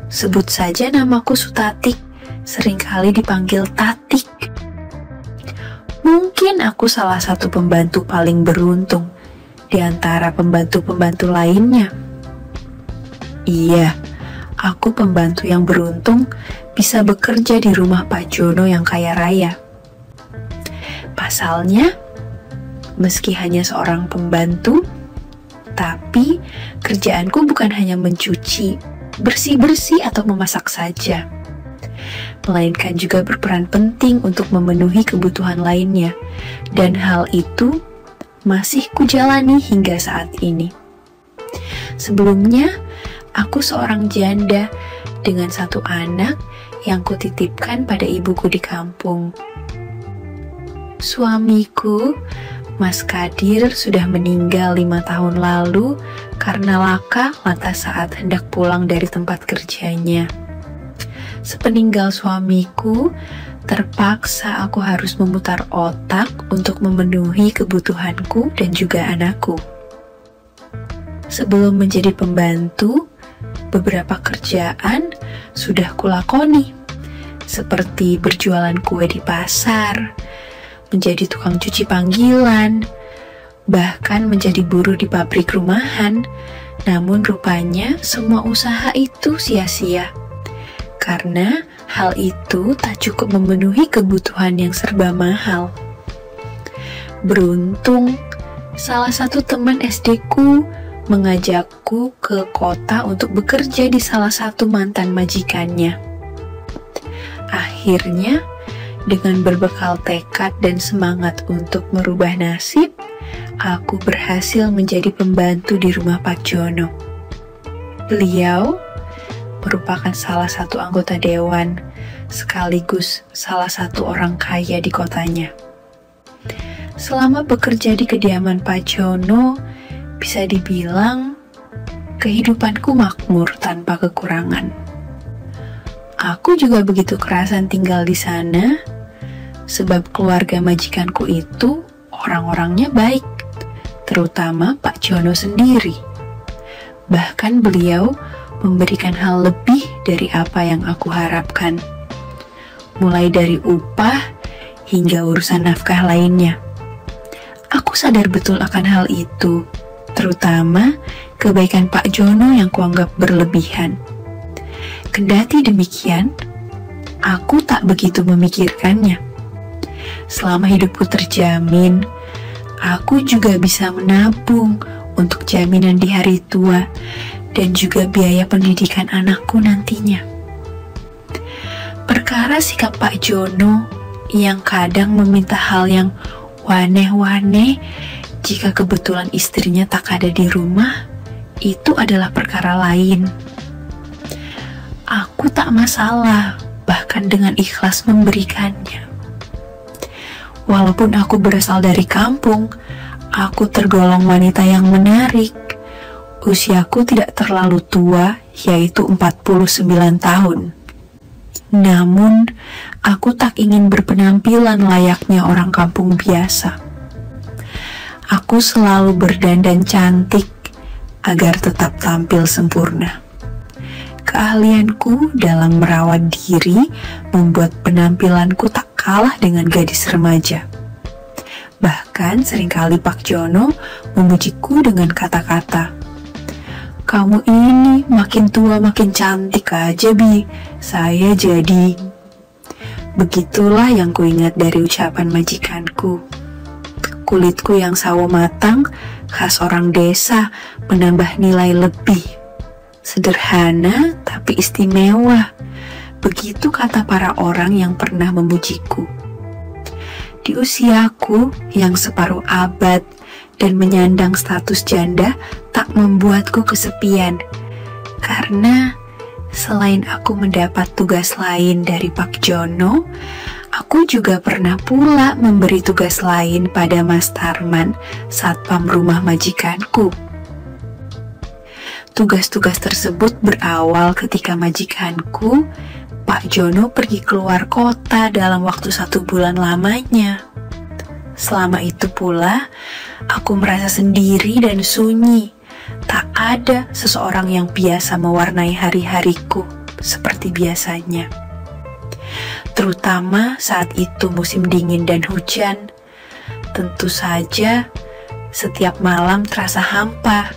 Sebut saja namaku Sutatik, seringkali dipanggil Tatik. Mungkin aku salah satu pembantu paling beruntung di antara pembantu-pembantu lainnya. Iya, aku pembantu yang beruntung bisa bekerja di rumah Pak Jono yang kaya raya. Pasalnya, meski hanya seorang pembantu, tapi kerjaanku bukan hanya mencuci, bersih-bersih atau memasak saja, melainkan juga berperan penting untuk memenuhi kebutuhan lainnya, dan hal itu masih kujalani hingga saat ini. Sebelumnya, aku seorang janda dengan satu anak yang kutitipkan pada ibuku di kampung. Suamiku, Mas Kadir, sudah meninggal 5 tahun lalu karena laka lantas saat hendak pulang dari tempat kerjanya. Sepeninggal suamiku, terpaksa aku harus memutar otak untuk memenuhi kebutuhanku dan juga anakku. Sebelum menjadi pembantu, beberapa kerjaan sudah kulakoni, seperti berjualan kue di pasar, menjadi tukang cuci panggilan, bahkan menjadi buruh di pabrik rumahan. Namun rupanya semua usaha itu sia-sia, karena hal itu tak cukup memenuhi kebutuhan yang serba mahal. Beruntung, salah satu teman SD-ku mengajakku ke kota untuk bekerja di salah satu mantan majikannya. Akhirnya, dengan berbekal tekad dan semangat untuk merubah nasib, aku berhasil menjadi pembantu di rumah Pak Jono. Beliau merupakan salah satu anggota dewan, sekaligus salah satu orang kaya di kotanya. Selama bekerja di kediaman Pak Jono, bisa dibilang kehidupanku makmur tanpa kekurangan. Aku juga begitu kerasan tinggal di sana, sebab keluarga majikanku itu orang-orangnya baik, terutama Pak Jono sendiri. Bahkan beliau memberikan hal lebih dari apa yang aku harapkan, mulai dari upah hingga urusan nafkah lainnya. Aku sadar betul akan hal itu, terutama kebaikan Pak Jono yang kuanggap berlebihan. Kendati demikian, aku tak begitu memikirkannya. Selama hidupku terjamin, aku juga bisa menabung untuk jaminan di hari tua dan juga biaya pendidikan anakku nantinya. Perkara sikap Pak Jono yang kadang meminta hal yang waneh-waneh jika kebetulan istrinya tak ada di rumah, itu adalah perkara lain. Aku tak masalah, bahkan dengan ikhlas memberikannya. Walaupun aku berasal dari kampung, aku tergolong wanita yang menarik. Usiaku tidak terlalu tua, yaitu 49 tahun. Namun, aku tak ingin berpenampilan layaknya orang kampung biasa. Aku selalu berdandan cantik agar tetap tampil sempurna. Keahlianku dalam merawat diri membuat penampilanku tak kalah dengan gadis remaja. Bahkan seringkali Pak Jono memujiku dengan kata-kata, "Kamu ini makin tua makin cantik aja, Bi. Saya jadi." Begitulah yang kuingat dari ucapan majikanku. Kulitku yang sawo matang, khas orang desa, menambah nilai lebih. Sederhana tapi istimewa. Begitu kata para orang yang pernah memujiku. Di usiaku yang separuh abad dan menyandang status janda tak membuatku kesepian. Karena selain aku mendapat tugas lain dari Pak Jono, aku juga pernah pula memberi tugas lain pada Mas Tarman, satpam rumah majikanku. Tugas-tugas tersebut berawal ketika majikanku, Pak Jono, pergi keluar kota dalam waktu 1 bulan lamanya. Selama itu pula, aku merasa sendiri dan sunyi. Tak ada seseorang yang biasa mewarnai hari-hariku. seperti biasanya. Terutama saat itu musim dingin dan hujan. Tentu saja setiap malam terasa hampa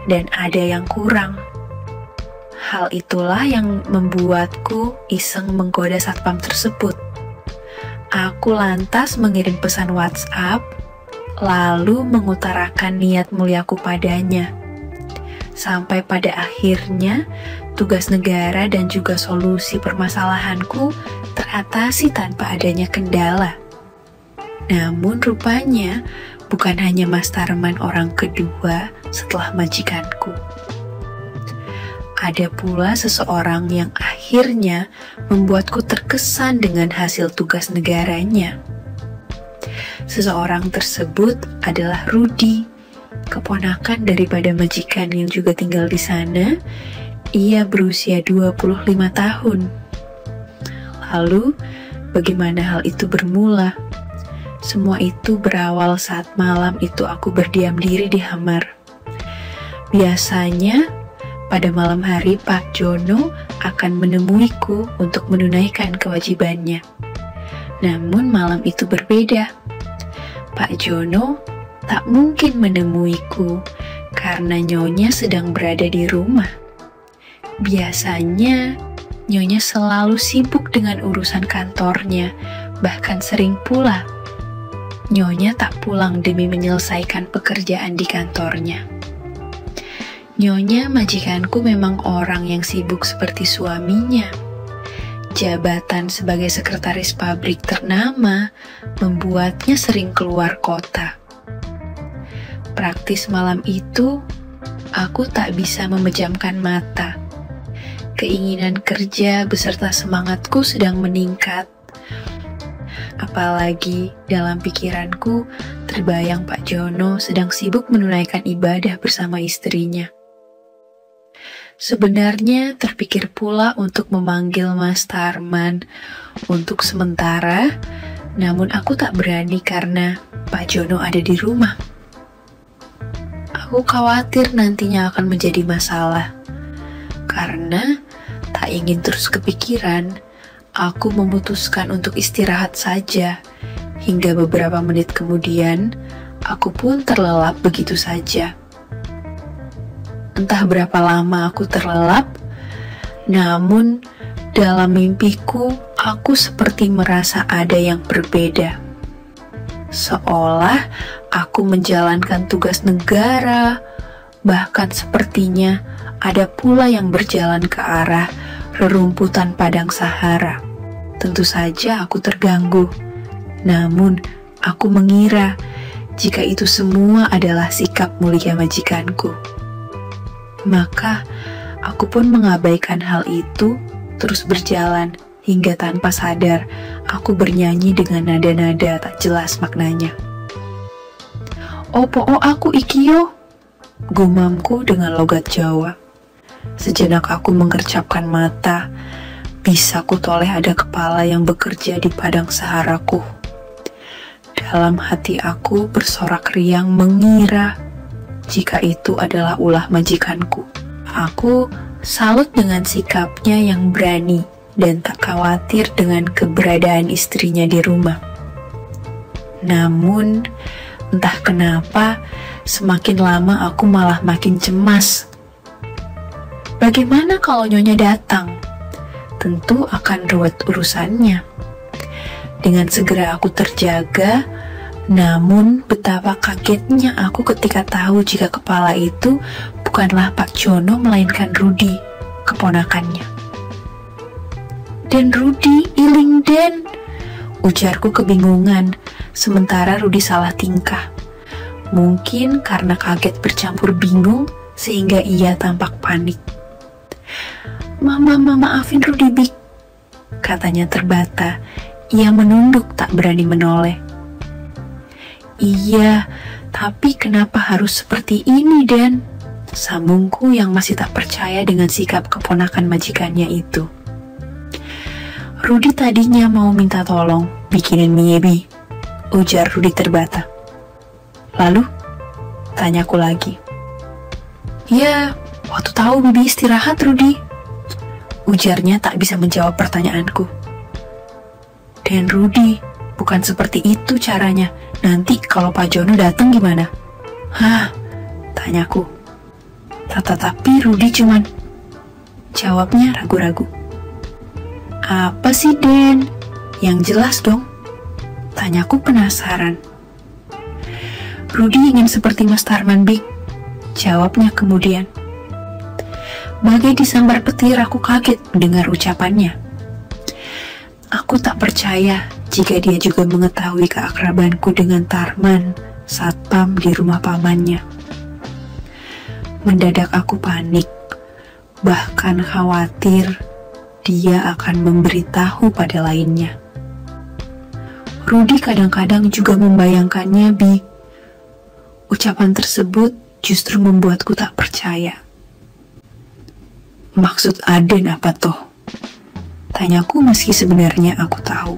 dan ada yang kurang. Hal itulah yang membuatku iseng menggoda satpam tersebut. Aku lantas mengirim pesan WhatsApp, lalu mengutarakan niat muliaku padanya. Sampai pada akhirnya, tugas negara dan juga solusi permasalahanku teratasi tanpa adanya kendala. Namun rupanya bukan hanya Mas Tarman orang kedua setelah majikanku. Ada pula seseorang yang akhirnya membuatku terkesan dengan hasil tugas negaranya. Seseorang tersebut adalah Rudi, keponakan daripada majikan yang juga tinggal di sana. Ia berusia 25 tahun. Lalu, bagaimana hal itu bermula? Semua itu berawal saat malam itu aku berdiam diri di kamar. Biasanya, pada malam hari Pak Jono akan menemuiku untuk menunaikan kewajibannya. Namun malam itu berbeda. Pak Jono tak mungkin menemuiku karena Nyonya sedang berada di rumah. Biasanya, Nyonya selalu sibuk dengan urusan kantornya, bahkan sering pula Nyonya tak pulang demi menyelesaikan pekerjaan di kantornya. Nyonya majikanku memang orang yang sibuk seperti suaminya. Jabatan sebagai sekretaris pabrik ternama membuatnya sering keluar kota. Praktis malam itu, aku tak bisa memejamkan mata. Keinginan kerja beserta semangatku sedang meningkat. Apalagi dalam pikiranku terbayang Pak Jono sedang sibuk menunaikan ibadah bersama istrinya. Sebenarnya terpikir pula untuk memanggil Mas Tarman untuk sementara, namun aku tak berani karena Pak Jono ada di rumah. Aku khawatir nantinya akan menjadi masalah. Karena tak ingin terus kepikiran, aku memutuskan untuk istirahat saja. Hingga beberapa menit kemudian, aku pun terlelap begitu saja. Entah berapa lama aku terlelap, namun dalam mimpiku, aku seperti merasa ada yang berbeda. Seolah aku menjalankan tugas negara, bahkan sepertinya ada pula yang berjalan ke arah rerumputan padang Sahara. Tentu saja aku terganggu, namun aku mengira jika itu semua adalah sikap mulia majikanku. Maka aku pun mengabaikan hal itu, terus berjalan hingga tanpa sadar aku bernyanyi dengan nada-nada tak jelas maknanya. "Opo aku ikio," gumamku dengan logat Jawa. Sejenak aku mengercapkan mata, bisa ku toleh ada kepala yang bekerja di padang Saharaku. Dalam hati aku bersorak riang mengira jika itu adalah ulah majikanku. Aku salut dengan sikapnya yang berani dan tak khawatir dengan keberadaan istrinya di rumah. Namun, entah kenapa, semakin lama aku malah makin cemas. Bagaimana kalau Nyonya datang? Tentu akan ruwet urusannya. Dengan segera aku terjaga, namun betapa kagetnya aku ketika tahu jika kepala itu bukanlah Pak Jono melainkan Rudi, keponakannya. "Den Rudi, iling Den," ujarku kebingungan, sementara Rudi salah tingkah. Mungkin karena kaget bercampur bingung sehingga ia tampak panik. Mama maafin Rudi Bik," katanya terbata. Ia menunduk tak berani menoleh. "Iya, tapi kenapa harus seperti ini, Den?" sambungku yang masih tak percaya dengan sikap keponakan majikannya itu. "Rudi tadinya mau minta tolong bikinin mie Bi," ujar Rudi terbata. "Lalu?" tanyaku lagi. "Ya, waktu tahu Bibi istirahat, Rudi," Ujarnya tak bisa menjawab pertanyaanku. Dan Rudy, bukan seperti itu caranya. Nanti kalau Pak Jono datang gimana? Hah? Tanyaku. Tetapi Rudy cuman jawabnya ragu-ragu. Apa sih, Den? Yang jelas dong. Tanyaku penasaran. Rudy ingin seperti Mas Tarman, Bik. Jawabnya kemudian. Bagai disambar petir, aku kaget mendengar ucapannya. Aku tak percaya jika dia juga mengetahui keakrabanku dengan Tarman, satpam di rumah pamannya. Mendadak aku panik, bahkan khawatir dia akan memberitahu pada lainnya. Rudy kadang-kadang juga membayangkannya, Bi. Ucapan tersebut justru membuatku tak percaya. Maksud Aden apa toh? Tanyaku meski sebenarnya aku tahu.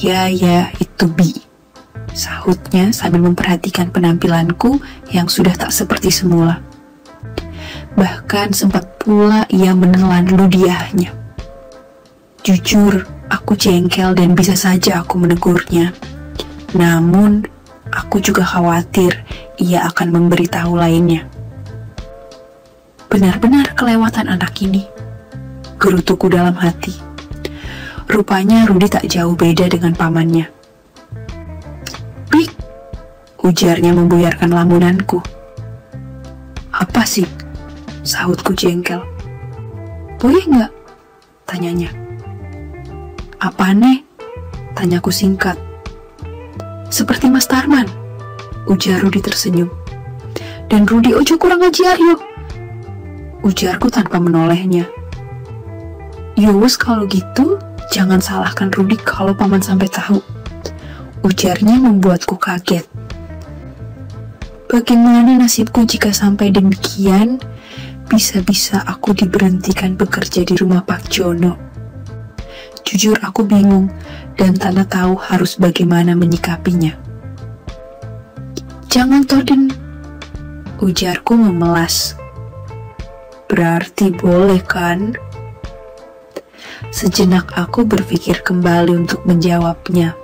Ya, itu Bi. Sahutnya sambil memperhatikan penampilanku yang sudah tak seperti semula. Bahkan sempat pula ia menelan ludiahnya. Jujur, aku jengkel dan bisa saja aku menegurnya. Namun, aku juga khawatir ia akan memberitahu lainnya. Benar-benar kelewatan anak ini, gerutuku dalam hati. Rupanya Rudy tak jauh beda dengan pamannya. Bik, ujarnya membuyarkan lamunanku. Apa sih? Sahutku jengkel. Boleh nggak? Tanyanya. Apa nih? Tanyaku singkat. Seperti Mas Tarman, ujar Rudy tersenyum. Dan Rudy ojo kurang ajar yo, ujarku tanpa menolehnya. Yowes kalau gitu, jangan salahkan Rudy kalau paman sampai tahu, ujarnya membuatku kaget. Bagaimana nasibku jika sampai demikian? Bisa-bisa aku diberhentikan bekerja di rumah Pak Jono. Jujur aku bingung dan tak tahu harus bagaimana menyikapinya. Jangan Toden, ujarku memelas. Berarti boleh kan? Sejenak aku berpikir kembali untuk menjawabnya.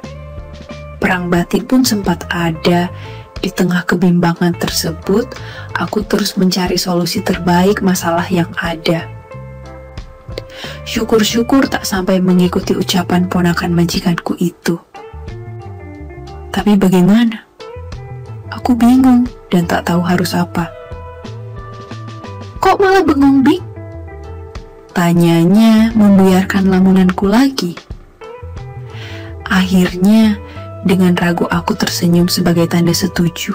Perang batin pun sempat ada. Di tengah kebimbangan tersebut, aku terus mencari solusi terbaik masalah yang ada. Syukur-syukur tak sampai mengikuti ucapan ponakan majikanku itu. Tapi bagaimana? Aku bingung dan tak tahu harus apa. Kok malah bengong, Bik? Tanyanya membuyarkan lamunanku lagi. Akhirnya, dengan ragu aku tersenyum sebagai tanda setuju.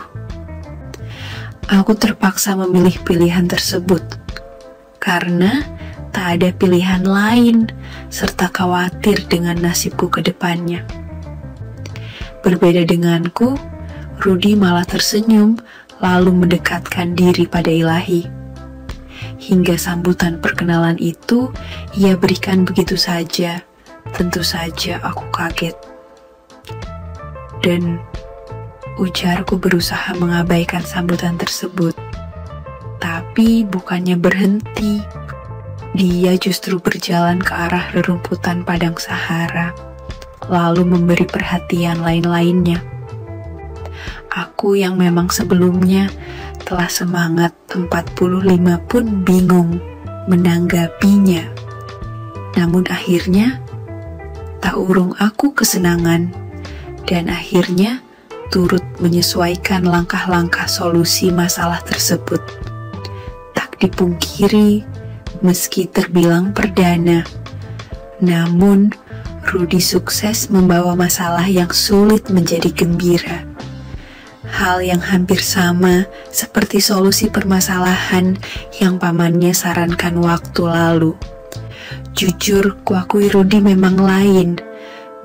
Aku terpaksa memilih pilihan tersebut, karena tak ada pilihan lain, serta khawatir dengan nasibku ke depannya. Berbeda denganku, Rudy malah tersenyum, lalu mendekatkan diri pada Ilahi. Hingga sambutan perkenalan itu, ia berikan begitu saja. Tentu saja aku kaget. Dan ujarku berusaha mengabaikan sambutan tersebut. Tapi bukannya berhenti, dia justru berjalan ke arah rerumputan padang Sahara, lalu memberi perhatian lain-lainnya. Aku yang memang sebelumnya telah semangat 45 pun bingung menanggapinya. Namun akhirnya, tak urung aku kesenangan, dan akhirnya turut menyesuaikan langkah-langkah solusi masalah tersebut. Tak dipungkiri, meski terbilang perdana, namun Rudy sukses membawa masalah yang sulit menjadi gembira. Hal yang hampir sama seperti solusi permasalahan yang pamannya sarankan waktu lalu. Jujur, kuakui Rudy memang lain,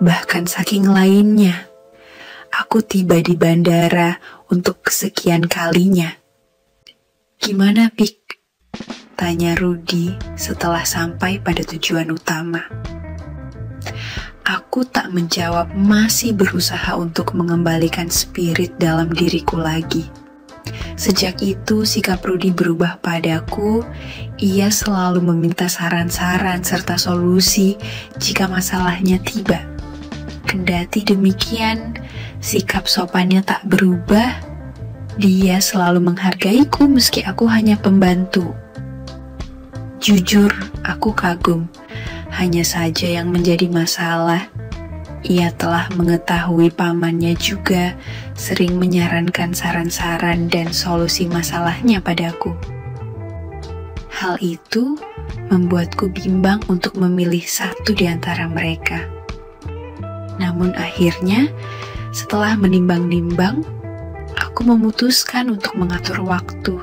bahkan saking lainnya. Aku tiba di bandara untuk kesekian kalinya. Gimana, Pik? Tanya Rudy setelah sampai pada tujuan utama. Aku tak menjawab, masih berusaha untuk mengembalikan spirit dalam diriku lagi. Sejak itu sikap Rudy berubah padaku. Ia selalu meminta saran-saran serta solusi jika masalahnya tiba. Kendati demikian, sikap sopannya tak berubah. Dia selalu menghargaiku meski aku hanya pembantu. Jujur, aku kagum. Hanya saja yang menjadi masalah, ia telah mengetahui pamannya juga sering menyarankan saran-saran dan solusi masalahnya padaku. Hal itu membuatku bimbang untuk memilih satu di antara mereka. Namun akhirnya, setelah menimbang-nimbang, aku memutuskan untuk mengatur waktu,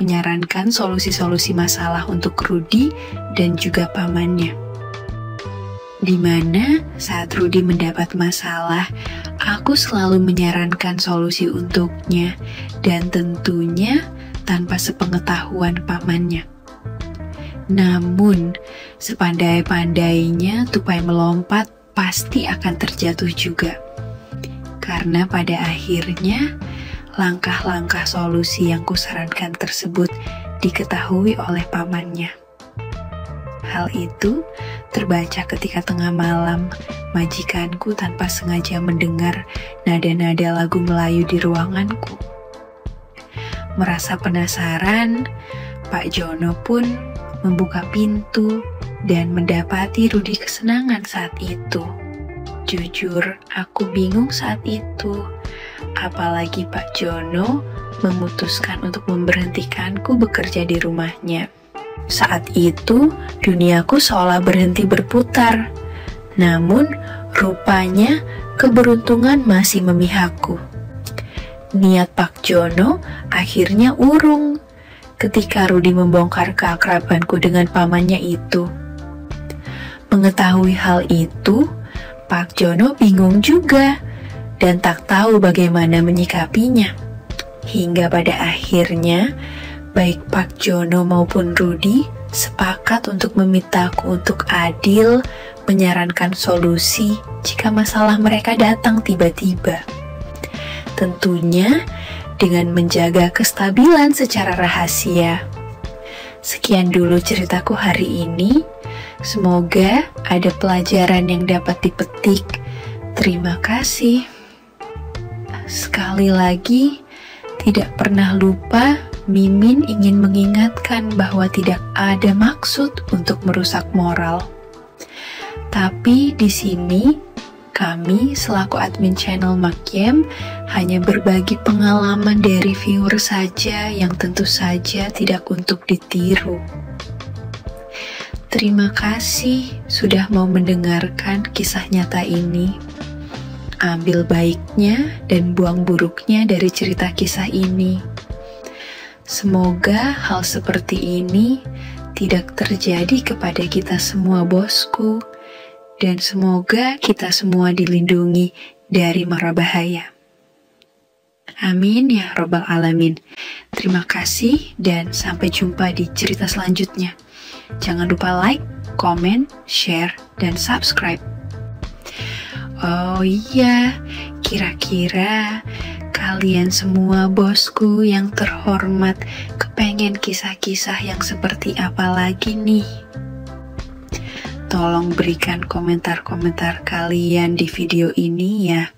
menyarankan solusi-solusi masalah untuk Rudy dan juga pamannya. Di mana saat Rudy mendapat masalah, aku selalu menyarankan solusi untuknya dan tentunya tanpa sepengetahuan pamannya. Namun, sepandai-pandainya tupai melompat pasti akan terjatuh juga. Karena pada akhirnya, langkah-langkah solusi yang kusarankan tersebut diketahui oleh pamannya. Hal itu terbaca ketika tengah malam, majikanku tanpa sengaja mendengar nada-nada lagu Melayu di ruanganku. Merasa penasaran, Pak Jono pun membuka pintu dan mendapati Rudy kesenangan saat itu. Jujur, aku bingung saat itu. Apalagi Pak Jono memutuskan untuk memberhentikanku bekerja di rumahnya. Saat itu, duniaku seolah berhenti berputar. Namun, rupanya keberuntungan masih memihakku. Niat Pak Jono akhirnya urung ketika Rudy membongkar keakrabanku dengan pamannya itu. Mengetahui hal itu, Pak Jono bingung juga dan tak tahu bagaimana menyikapinya. Hingga pada akhirnya, baik Pak Jono maupun Rudy sepakat untuk memintaku untuk adil menyarankan solusi jika masalah mereka datang tiba-tiba. Tentunya dengan menjaga kestabilan secara rahasia. Sekian dulu ceritaku hari ini. Semoga ada pelajaran yang dapat dipetik. Terima kasih. Sekali lagi, tidak pernah lupa, Mimin ingin mengingatkan bahwa tidak ada maksud untuk merusak moral. Tapi di sini, kami selaku admin channel Makiem hanya berbagi pengalaman dari viewer saja yang tentu saja tidak untuk ditiru. Terima kasih sudah mau mendengarkan kisah nyata ini. Ambil baiknya dan buang buruknya dari cerita kisah ini. Semoga hal seperti ini tidak terjadi kepada kita semua, bosku. Dan semoga kita semua dilindungi dari mara bahaya. Amin ya robbal alamin. Terima kasih dan sampai jumpa di cerita selanjutnya. Jangan lupa like, komen, share, dan subscribe. Oh iya, kira-kira kalian semua bosku yang terhormat kepengen kisah-kisah yang seperti apa lagi nih? Tolong berikan komentar-komentar kalian di video ini ya.